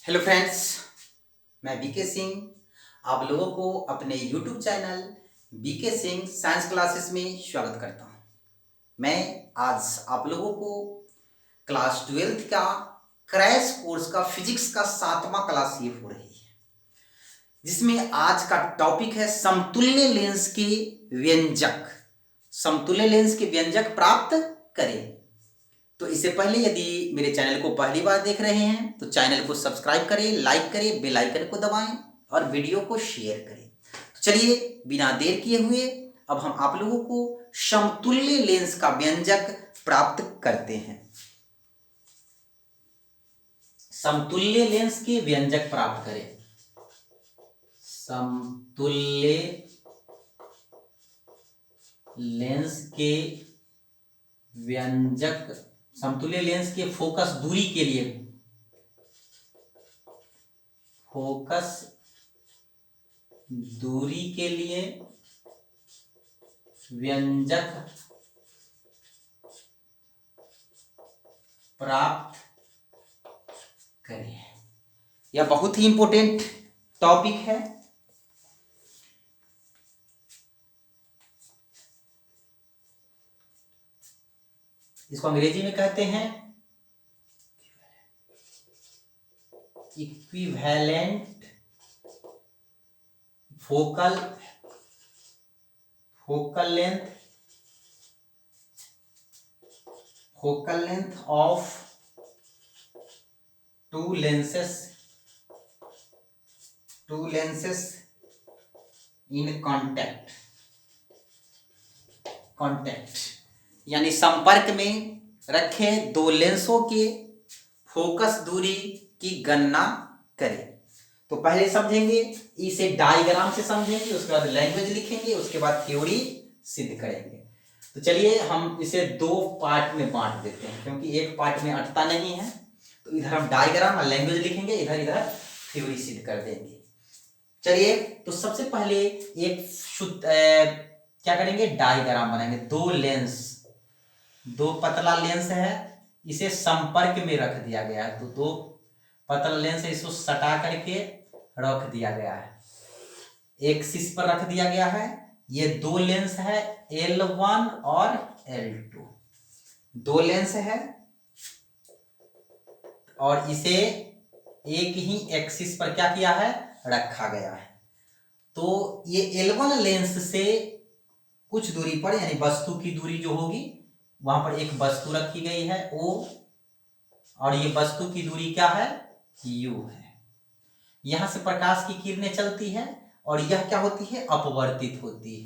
Hello friends, मैं BK Singh आप लोगों को अपने YouTube channel BK Singh science classes में स्वागत करता हूं। मैं आज आप लोगों को क्लास 12th का क्रैश कोर्स का फिजिक्स का 7वां क्लास ये हो रही है, जिसमें आज का टॉपिक है समतुल्य लेंस के व्यंजक। समतुल्य लेंस के व्यंजक प्राप्त करें। तो इससे पहले यदि मेरे चैनल को पहली बार देख रहे हैं तो चैनल को सब्सक्राइब करें, लाइक करें, बेल आइकन को दबाएं और वीडियो को शेयर करें। तो चलिए बिना देर किए हुए अब हम आप लोगों को समतुल्य लेंस का व्यंजक प्राप्त करते हैं। समतुल्य लेंस के व्यंजक प्राप्त करें। समतुल्य लेंस के व्यंजक, समतुल्य लेंस के फोकस दूरी के लिए, फोकस दूरी के लिए व्यंजक प्राप्त करें। यह बहुत ही इंपॉर्टेंट टॉपिक है। इसको अंग्रेजी में कहते हैं equivalent focal length of two lenses in contact, यानी संपर्क में रखे दो लेंसों के फोकस दूरी की गणना करें। तो पहले समझेंगे, इसे डायग्राम से समझेंगे, उसके बाद लैंग्वेज लिखेंगे, उसके बाद थ्योरी सिद्ध करेंगे। तो चलिए हम इसे दो पार्ट में बांट देते हैं, क्योंकि एक पार्ट में अटता नहीं है। तो इधर हम डायग्राम और लैंग्वेज लिखेंगे, इधर थ्योरी सिद्ध कर देंगे। चलिए, तो सबसे पहले एक क्या करेंगे, डायग्राम बनाएंगे। दो पतला लेंस है, इसे संपर्क में रख दिया गया है। तो दो पतला लेंस है, इसको सटा करके रख दिया गया है, एक शीश पर रख दिया गया है। ये दो लेंस है, L1 और L2, दो लेंस है और इसे एक ही एक्सिस पर क्या किया है, रखा गया है। तो ये L1 लेंस से कुछ दूरी पर, यानी वस्तु की दूरी जो होगी, वहां पर एक वस्तु रखी गई है O, और ये वस्तु की दूरी क्या है, U है। यहां से प्रकाश की किरणें चलती है और यह क्या होती है, अपवर्तित होती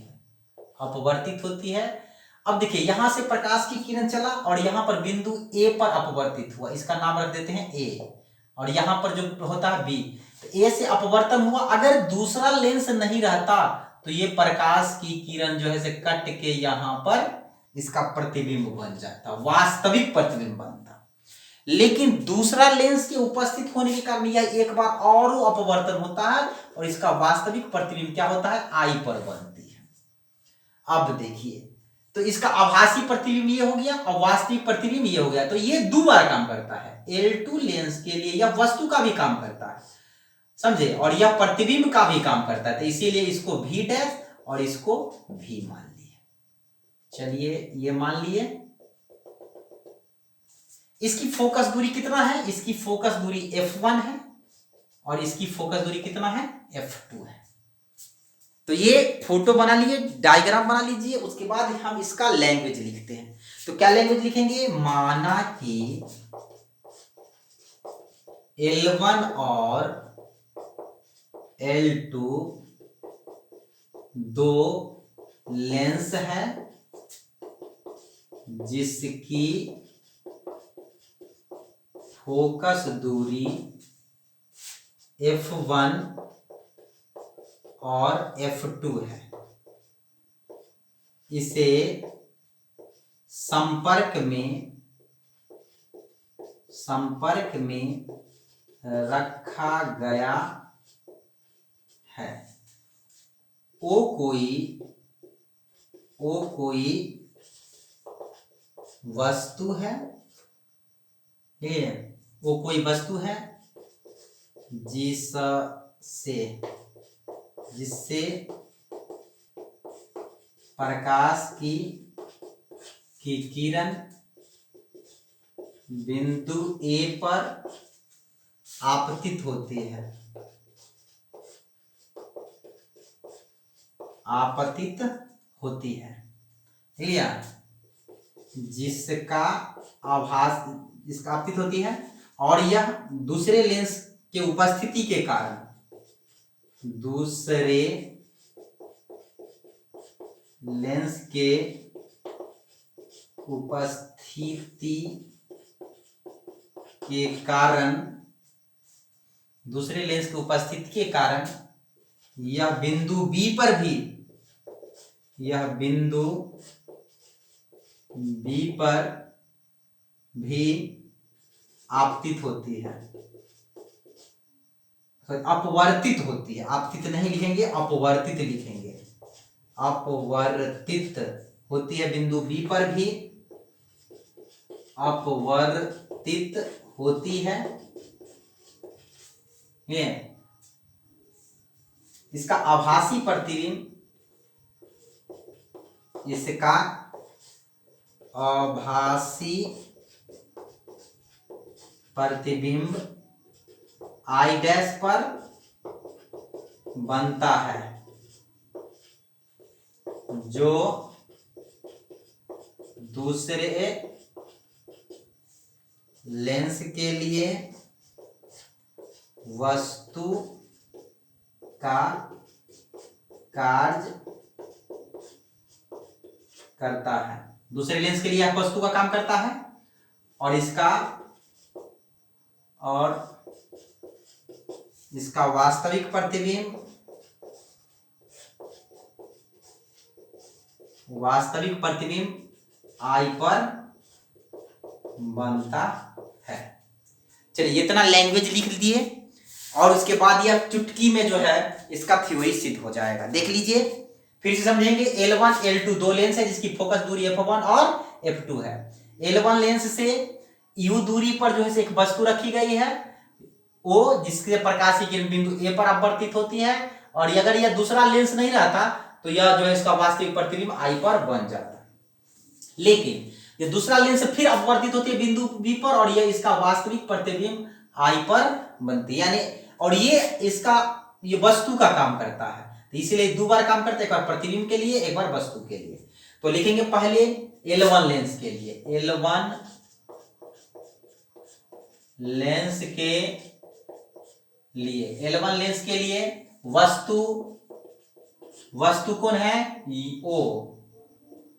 है। अब देखिए, यहां से प्रकाश की किरण चला और यहां पर बिंदु A पर अपवर्तित हुआ, इसका नाम रख देते हैं A, और यहां पर जो होता है B। तो A से अपवर्तन हुआ। अगर दूसरा लेंस नहीं रहता तो ये प्रकाश की किरण जो है से कट के यहां पर इसका प्रतिबिंब बन जाता, वास्तविक प्रतिबिंब बनता। लेकिन दूसरा लेंस के उपस्थित होने के कारण यह एक बार और अपवर्तन होता है और इसका वास्तविक प्रतिबिंब क्या होता है, आई पर बनती है। अब देखिए, तो इसका आभासी प्रतिबिंब ये हो गया और वास्तविक प्रतिबिंब ये हो गया। तो ये दो बार काम करता है। L2 लेंस के लिए यह वस्तु का भी काम करता है, समझे, और यह प्रतिबिंब का भी काम करता है। तो इसीलिए इसको V डैश और इसको V मान लिए। चलिए, ये मान लिए। इसकी फोकस दूरी कितना है, इसकी फोकस दूरी F1 है और इसकी फोकस दूरी कितना है, F2 है। तो ये फोटो बना लिए, डायग्राम बना लीजिए। उसके बाद हम इसका लैंग्वेज लिखते हैं। तो क्या लैंग्वेज लिखेंगे, माना कि L1 और L2 दो लेंस है जिसकी फोकस दूरी F1 और F2 है। इसे संपर्क में रखा गया है। ओ कोई वस्तु है, ठीक है, वो कोई वस्तु है जिससे प्रकाश की किरण बिंदु ए पर आपतित होती है, क्लियर। जिसका आपतित होती है और यह दूसरे लेंस के उपस्थिति के कारण दूसरे लेंस की उपस्थिति के कारण यह बिंदु बी पर भी आपतित होती है, अपवर्तित होती है। आपतित नहीं लिखेंगे, अपवर्तित लिखेंगे। अपवर्तित होती है, बिंदु बी पर भी अपवर्तित होती है। ये इसका आभासी प्रतिबिंब, इसका आभासी प्रतिबिंब आई डैश पर बनता है, जो दूसरे लेंस के लिए वस्तु का कार्य करता है। दूसरे लेंस के लिए यह वस्तु का काम करता है और इसका वास्तविक प्रतिबिंब आई पर बनता है। चलिए इतना लैंग्वेज लिख दिए और उसके बाद यह चुटकी में जो है इसका थ्योरी सिद्ध हो जाएगा। देख लीजिए, फिर से समझेंगे। L1 L2 दो लेंस है जिसकी फोकस दूरी f1 और f2 है। L1 लेंस से u दूरी पर जो है एक वस्तु रखी गई है, वो जिसके प्रकाश की किरण बिंदु ए पर अपवर्तित होती है, और अगर यह दूसरा लेंस नहीं रहता तो यह जो है इसका वास्तविक प्रतिबिंब आई पर बन जाता है। लेकिन ये दूसरा लेंस फिर अपवर्तित होती है बिंदु बी पर और यह इसका वास्तविक प्रतिबिंब आई पर बनती है, यानी और ये वस्तु का काम करता है, तो इसलिए दो बार काम करता है, एक बार प्रतिबिंब के लिए, एक बार वस्तु के लिए। तो लिखेंगे पहले L1 लेंस के लिए। L1 लेंस के लिए वस्तु कौन है? O।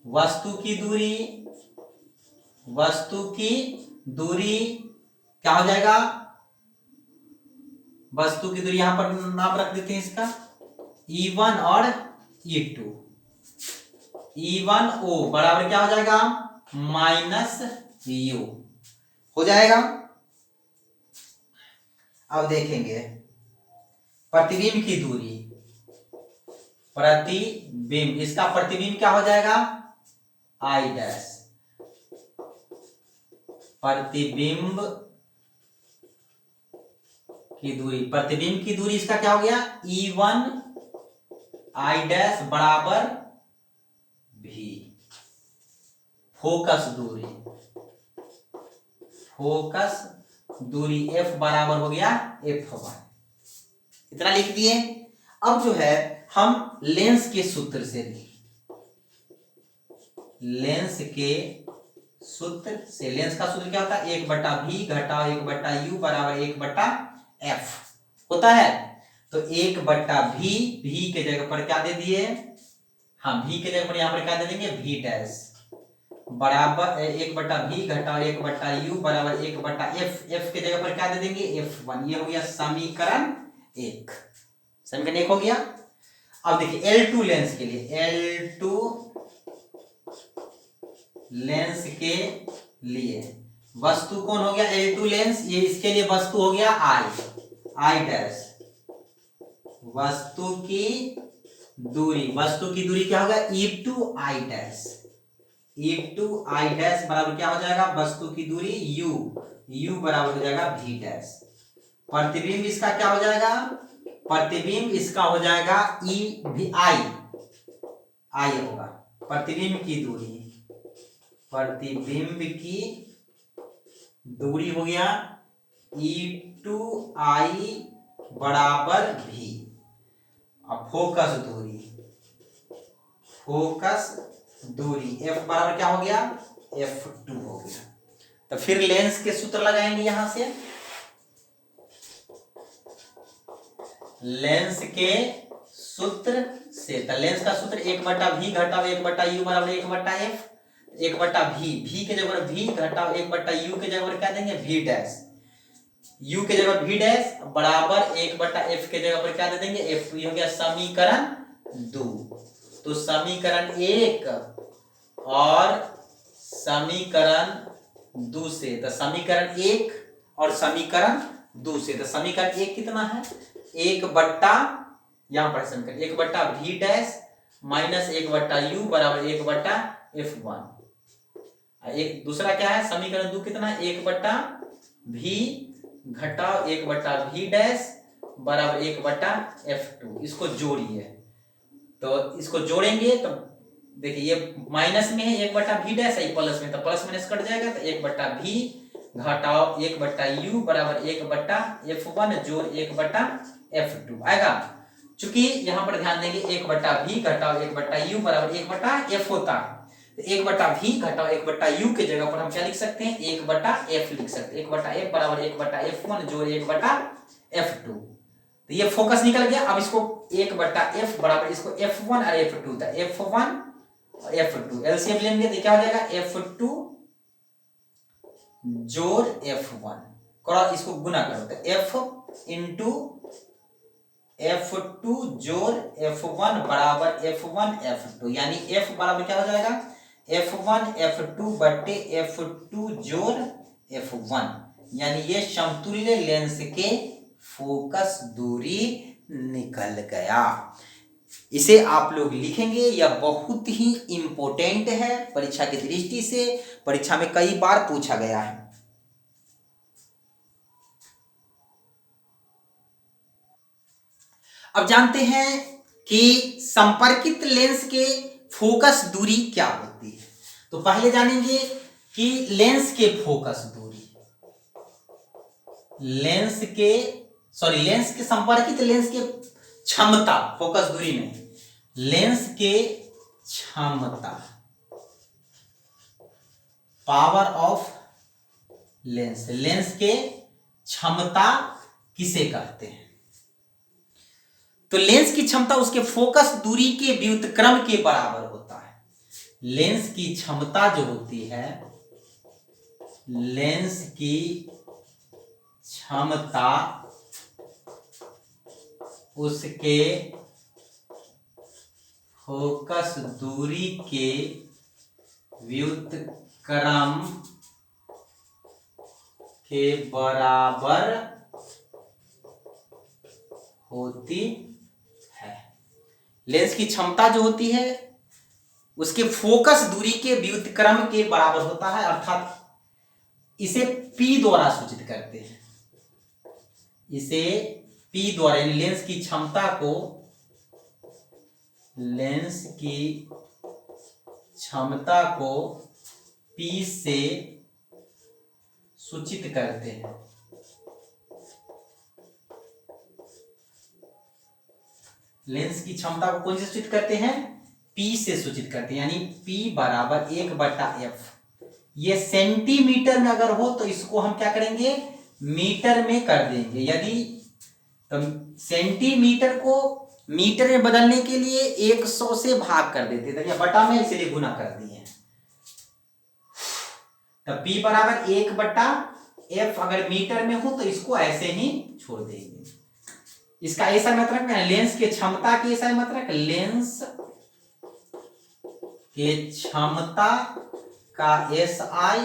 वस्तु की दूरी क्या हो जाएगा? वस्तु की दूरी यहां पर नाम रख देते हैं इसका E1 और E2। E1O बराबर क्या हो जाएगा? -U हो जाएगा। अब देखेंगे प्रतिबिंब की दूरी। इसका प्रतिबिंब क्या हो जाएगा? I dash. प्रतिबिंब की दूरी इसका क्या हो गया? E1 I डैश बराबर V। फोकस दूरी F बराबर हो गया F1। इतना लिख दिए। अब जो है हम लेंस के सूत्र लेंस का सूत्र क्या होता है? 1/v घटाओ 1/u बराबर 1/f होता है। तो 1/v, v के जगह पर क्या दे दिए? हाँ, v के जगह पर यहां पर क्या दे देंगे? v डैश बराबर 1/v घटाओ 1/u बराबर 1/f। f के जगह पर क्या दे देंगे? f1। ये हो गया समीकरण 1। समीकरण 1 हो गया। अब देखिए L2 लेंस के लिए वस्तु कौन हो गया? L2 lens. ये इसके लिए वस्तु हो गया I डैश। वस्तु की दूरी क्या होगा? E2 I dash. E2 I dash बराबर क्या हो जाएगा? वस्तु की दूरी U बराबर हो जाएगा V डैश। प्रतिबिंब इसका क्या हो जाएगा, प्रतिबिंब इसका हो जाएगा ई भी आई होगा। प्रतिबिंब की दूरी, प्रतिबिंब की दूरी हो गया E2I बराबर भी। अब फोकस दूरी, फोकस दूरी F बराबर क्या हो गया, F2 हो गया। तो फिर लेंस के सूत्र लगाएंगे यहां से, लेंस के सूत्र से, तो लेंस का सूत्र 1/v घटाओ 1/u बराबर 1/f, 1/v के जगह v घटाओ 1/u के जगह क्या देंगे v डैश, u के जगह v डैश बराबर 1/f के जगह पर क्या दे देंगे f। ये हो गया समीकरण 2। तो समीकरण 1 और समीकरण 2 से, तो समीकरण 1 और समीकरण 2 से, तो समीकरण 1 कितना है, 1/, यहां पर समीकरण 1/v डैश माइनस 1/u बराबर 1/f1। एक दूसरा क्या है, समीकरण 2 कितना है, 1/v घटाओ 1/v डैश बराबर 1/f2। इसको जोड़िए, तो इसको जोड़ेंगे तो देखिए ये माइनस में है 1/v डैश है, प्लस में, तो प्लस माइनस कट जाएगा, तो 1/v घटाओ 1/u बराबर 1/f1 जोड़ 1/f2 आएगा। चूंकि यहां पर ध्यान देंगे 1/v घटाओ 1/u बराबर 1/f होता है, तो 1/v घटाओ 1/u के जगह पर हम क्या लिख सकते हैं, 1/f लिख सकते हैं। 1/f बराबर 1/f1 जोड़ 1/f2। तो ये फोकस निकल गया। अब इसको 1/f बराबर इसको f1 और f2 था, f1 और f2 एलसीएम लेंगे तो क्या हो जाएगा, f2 जोड़ f1, क्रॉस इसको गुना करो तो f इंटू f2 जोड़ f1 बराबर f1 f2, यानी f बराबर क्या हो जाएगा, f1 f2 बटे f2 जोड़ f1, यानी ये समतुल्य लेंस के फोकस दूरी निकल गया। इसे आप लोग लिखेंगे, यह बहुत ही इंपॉर्टेंट है परीक्षा की दृष्टि से, परीक्षा में कई बार पूछा गया है। अब जानते हैं कि संपर्कित लेंस के फोकस दूरी क्या होती है। तो पहले जानेंगे कि लेंस के फोकस दूरी, लेंस के संपर्कित लेंस के क्षमता, फोकस दूरी नहीं, लेंस के क्षमता, पावर ऑफ लेंस, लेंस के क्षमता किसे कहते हैं। तो लेंस की क्षमता उसके फोकस दूरी के व्युत्क्रम के बराबर होता है। लेंस की क्षमता जो होती है, लेंस की क्षमता उसके फोकस दूरी के व्युत्क्रम के बराबर होती है। लेंस की क्षमता जो होती है उसके फोकस दूरी के व्युत्क्रम के बराबर होता है, अर्थात इसे P द्वारा सूचित करते हैं। इसे P द्वारा, यानी लेंस की क्षमता को, लेंस की क्षमता को P से सूचित करते हैं। लेंस की क्षमता को कौन से सूचित करते हैं, P से सूचित करते हैं, यानी P बराबर 1/f। ये सेंटीमीटर में अगर हो तो इसको हम क्या करेंगे, मीटर में कर देंगे। यदि तो सेंटीमीटर को मीटर में बदलने के लिए 100 से भाग कर देते थे, या बटा में इसलिए गुना कर दिए। तो P बराबर 1/f अगर मीटर में हो तो इसको ऐसे ही छोड़ देंगे। इसका ऐसा मात्रक है, लेंस के क्षमता की ऐसा मात्रक, लेंस के क्षमता का SI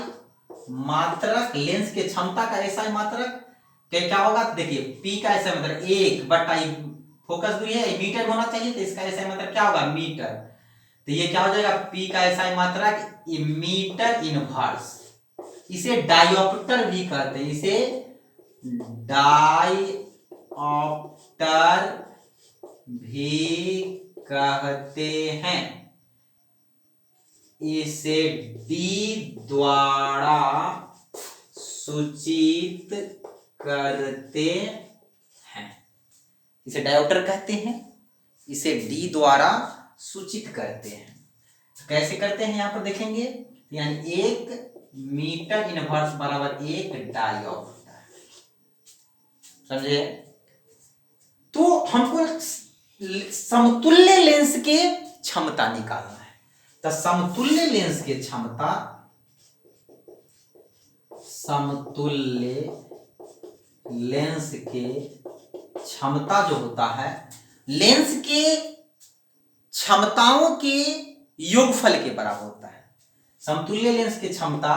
मात्रक, लेंस के क्षमता का SI मात्रक तो क्या होगा, देखिए P का SI मात्रक 1/, फोकस दूरी है मीटर होना चाहिए, तो इसका SI मात्रक क्या होगा, मीटर। तो ये क्या हो जाएगा, P का SI मात्रक मीटर इनवर्स। इसे डायोप्टर भी कहते हैं, इसे डायऑप्टर भी कहते हैं। इसे डी द्वारा सूचित करते हैं। इसे डायोप्टर कहते हैं, इसे डी द्वारा सूचित करते हैं। कैसे करते हैं यहां पर देखेंगे, यानी 1 मीटर इनवर्स बराबर 1 डायोप्टर। समझे? तो हमको समतुल्य लेंस के क्षमता निकालना है। तो समतुल्य लेंस की क्षमता, समतुल्य लेंस के क्षमता जो होता है, लेंस के क्षमताओं के योगफल के बराबर होता है। समतुल्य लेंस की क्षमता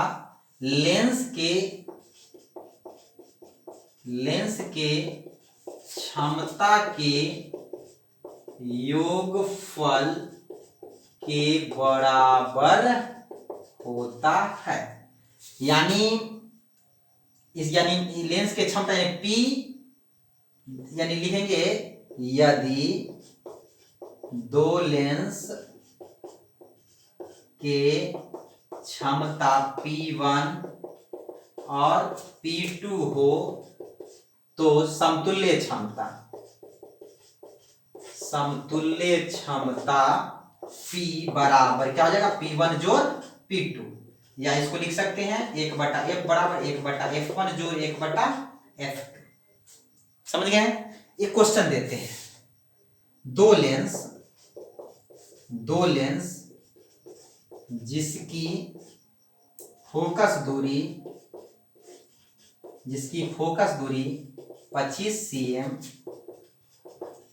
लेंस के क्षमता के योगफल के बराबर होता है। यानी लेंस के क्षमता यानी P, यानी लिखेंगे यदि दो लेंस के क्षमता P1 और P2 हो तो समतुल्य क्षमता P बराबर क्या हो जाएगा, P1 जोड़ P2, या इसको लिख सकते हैं 1/F बराबर 1/F1 जोड़ 1/F2। समझ गए? एक क्वेश्चन देते हैं, दो लेंस जिसकी फोकस दूरी 25 cm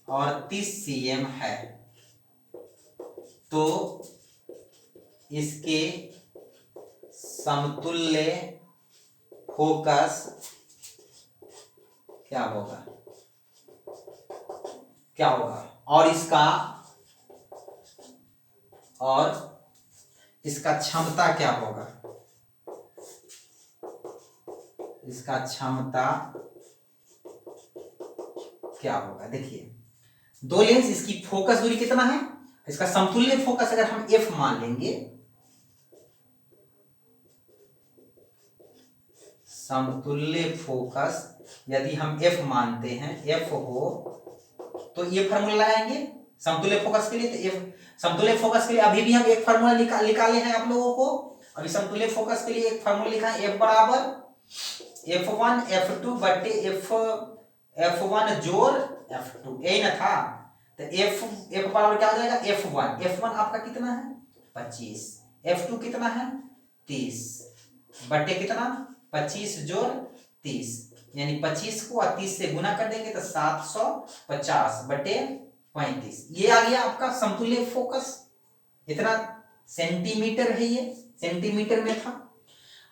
और 30 cm है, तो इसके समतुल्य फोकस क्या होगा, और इसका क्षमता क्या होगा, देखिए दो लेंस, इसकी फोकस दूरी कितना है, इसका समतुल्य फोकस अगर हम F मान लेंगे, समतुल्य फोकस यदि हम F मानते हैं, F हो तो ये फार्मूला लगाएंगे समतुल्य फोकस के लिए। तो F समतुल्य फोकस के लिए अभी भी हम एक फार्मूला निकाले हैं आप लोगों को। अभी समतुल्य फोकस के लिए एक फार्मूला लिखा है, F बराबर F1 F2 बटे F1 जोड़ F2, यही ना था। तो F बराबर क्या हो जाएगा, F1 आपका कितना है 25, F2 कितना है 30 बटे कितना 25 जोड़ 30, यानी 25 को 30 से गुना कर देंगे तो 750 बटे 35, ये आ गया आपका समतुल्य फोकस। इतना सेंटीमीटर है, ये सेंटीमीटर में था।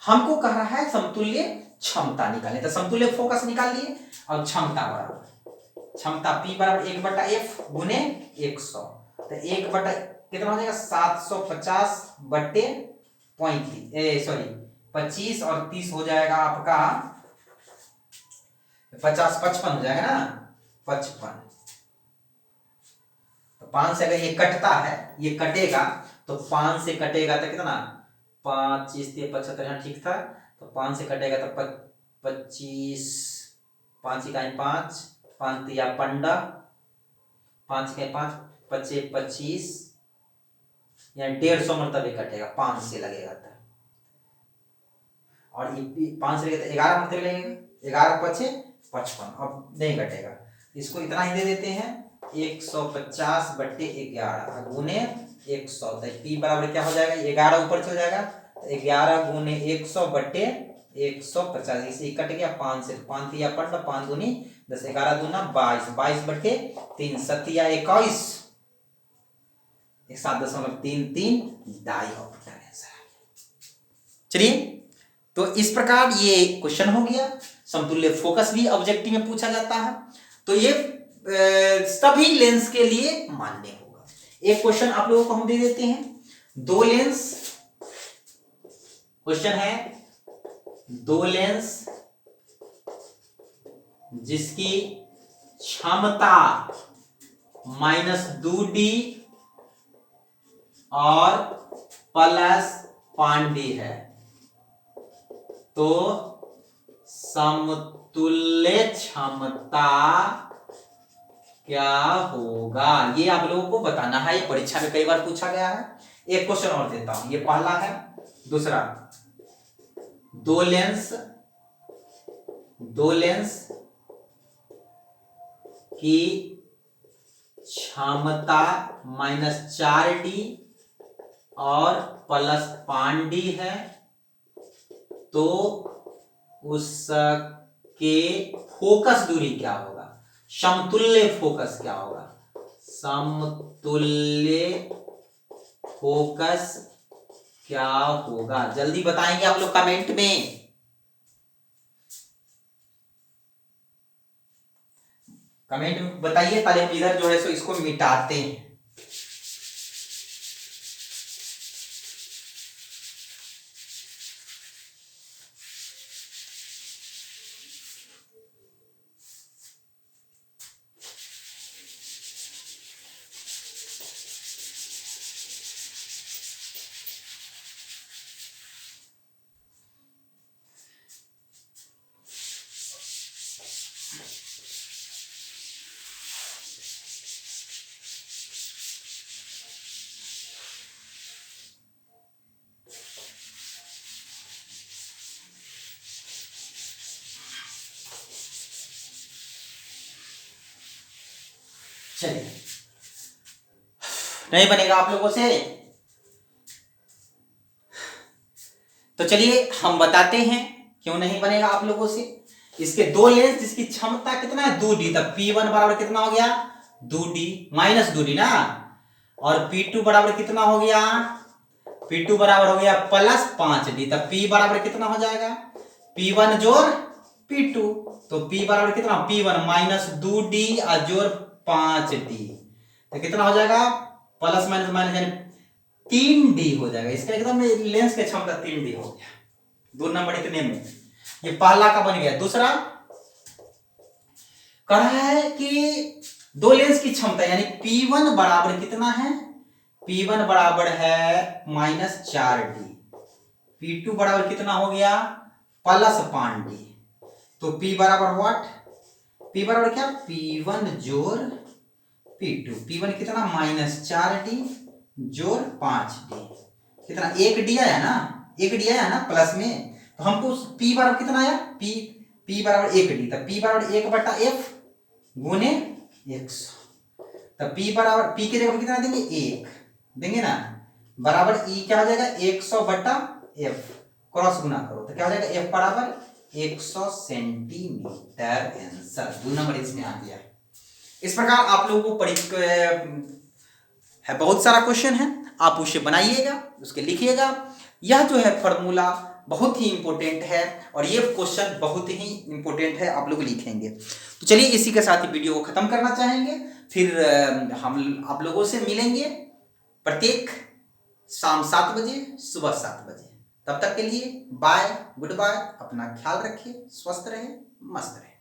हमको कह रहा है समतुल्य क्षमता निकालें, तो समतुल्य फोकस निकाल लिए और क्षमता बराबर, क्षमता P बराबर 1/F गुने 100, तो 1 बटा कितना हो जाएगा 750 बटे 25 और 30 हो जाएगा आपका 55 हो जाएगा ना, 55। तो 5 से अगर ये कटता है, ये कटेगा तो 5 से कटेगा तो कितना 5 3 75, यहाँ ठीक था। तो 5 से कटेगा तो 25, 5 इकाई 5, 5 तिया 15, 5 इकाई 5, 25 25, यानी 150 मरतबे कटेगा, 5 से लगेगा था। और ये 5 से लगेगा तो 11 मरतबे लगेगा, 11 पचे 55, अब नहीं घटेगा। इसको इतना ही दे देते हैं 150 बटे 11 गुने 100, तो P बराबर क्या हो जाएगा, 11 ऊपर चल जाएगा, 11 गुने 100 बटे 150, इसे कट गया 5 से, 5 तिया 15, 5 दूनी 10, 11 दूना 22, 22 बटे 3, 7 या 21, 7.33 डायऑप्टर आंसर। चलिए, तो इस प्रकार ये क्वेश्चन हो गया। समतुल्य फोकस भी ऑब्जेक्टिव में पूछा जाता है, तो ये सभी लेंस के लिए मान्य होगा। एक क्वेश्चन आप लोगों को हम दे देते हैं, दो लेंस, क्वेश्चन है दो लेंस जिसकी क्षमता -2D और +5D है, तो समतुल्य क्षमता क्या होगा, ये आप लोगों को बताना है। ये परीक्षा में कई बार पूछा गया है। एक क्वेश्चन और देता हूं, ये पहला है। दूसरा, दो लेंस की क्षमता -4D और +5D है, तो उसके फोकस दूरी क्या होगा, समतुल्य फोकस क्या होगा, समतुल्य फोकस क्या होगा। जल्दी बताएंगे आप लोग कमेंट में। कमेंट में बताइए, पहले हम इधर जो है सो इसको मिटाते हैं। चलिए, नहीं बनेगा आप लोगों से, तो चलिए हम बताते हैं क्यों नहीं बनेगा आप लोगों से। इसके दो लेंस जिसकी क्षमता कितना है 2D, तब P1 बराबर कितना हो गया 2D -2D ना, और P2 बराबर कितना हो गया, P2 बराबर हो गया +5D, तब P बराबर कितना हो जाएगा P1 जोड़ P2, तो P बराबर कितना P1 -2D और जोड़ 5D, तो कितना हो जाएगा प्लस माइनस माइनस यानी 3D हो जाएगा। इसका एकदम लेंस की क्षमता 3D हो गया, 2 नंबर इतने में। ये पहला का बन गया। दूसरा कह रहा है कि दो लेंस की क्षमता यानी P1 बराबर कितना है, P1 बराबर है -4D, P2 बराबर कितना हो गया +5D, तो P बराबर व्हाट, P बराबर क्या P1 जोड़ P2, P1 कितना -4D जोड़ 5D, कितना 1D आया ना, 1D आया ना प्लस में, तो हमको P बराबर कितना आया P बराबर 1D, तब P बराबर 1/F गुने 100, तब P बराबर P के जगह कितना देंगे 1 देंगे ना, बराबर E क्या हो जाएगा 100/F, क्रॉस गुना करो तो क्या हो जाएगा F बराबर 100 सेंटीमीटर। आंसर 2 नंबर इसमें आ गया। इस प्रकार आप लोगों को है बहुत सारा क्वेश्चन है, आप उसे बनाइएगा, उसके लिखिएगा। यह जो है फॉर्मूला बहुत ही इंपॉर्टेंट है और ये क्वेश्चन बहुत ही इंपॉर्टेंट है, आप लोग लिखेंगे। तो चलिए इसी के साथ ही वीडियो को खत्म करना चाहेंगे, फिर हम आप लोगों से मिलेंगे प्रत्येक शाम 7 बजे, सुबह 7 बजे। तब तक के लिए बाय, गुड बाय, अपना ख्याल रखिए, स्वस्थ रहे, मस्त रहे।